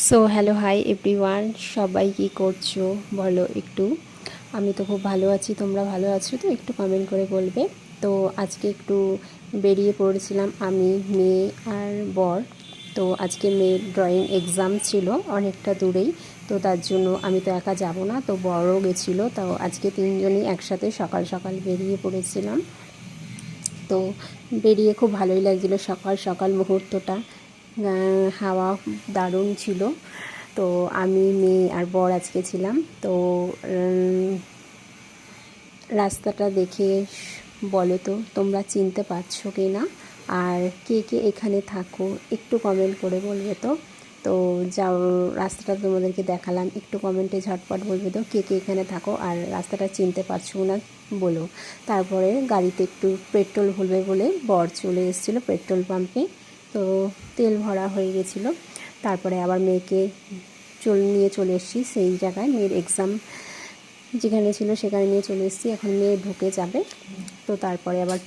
So hello hi everyone, সবাই কি করছো বলো একটু। আমি তো খুব ভালো আছি, তোমরা ভালো আছো তো একটু কমেন্ট করে বলবে। তো আজকে একটু বেরিয়ে পড়েছিলাম আমি, মেয়ে আর বর। তো আজকে মেয়ের ড্রয়িং এক্সাম ছিল অনেকটা দূরেই, তো তার জন্য আমি তো একা যাব না, তো বড়ও গেছিলো। তো আজকে তিনজনই একসাথে সকাল সকাল বেরিয়ে পড়েছিলাম। তো বেরিয়ে খুব ভালোই লাগছিলো সকাল সকাল মুহূর্তটা, হাওয়া দারুণ ছিল। তো আমি, মেয়ে আর বর আজকে ছিলাম। তো রাস্তাটা দেখে বলো তো তোমরা চিনতে পারছো কি না, আর কে কে এখানে থাকো একটু কমেন্ট করে বলবে তো। তো যাও, রাস্তাটা তোমাদেরকে দেখালাম, একটু কমেন্টে ঝটপট বলবে তো কে কে এখানে থাকো আর রাস্তাটা চিনতে পারছো না বলো। তারপরে গাড়িতে একটু পেট্রোল ভরবে বলে বর চলে এসেছিলো পেট্রোল পাম্পে। তো তেল ভরা হয়ে গেছিলো। তারপরে আবার মেয়েকে নিয়ে চলে এসেছি সেই জায়গায়, মেয়ের এক্সাম যেখানে ছিল সেখানে নিয়ে চলে এসেছি। এখন মেয়ে ঢুকে যাবে। তো তারপরে আবার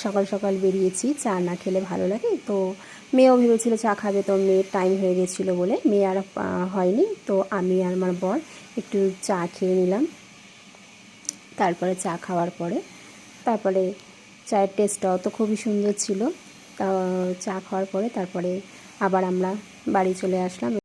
সকাল সকাল বেরিয়েছি, চা না খেলে ভালো লাগে। তো মেয়েও ভেবেছিল চা খাবে, তো মেয়ের টাইম হয়ে গেছিলো বলে মেয়ে আর হয়নি। তো আমি আর আমার বর একটু চা খেয়ে নিলাম। তারপরে চা খাওয়ার পরে তারপরে চায়ের টেস্টটাও তো খুবই সুন্দর ছিল। তা চা খাওয়ার পরে তারপরে আবার আমরা বাড়ি চলে আসলাম।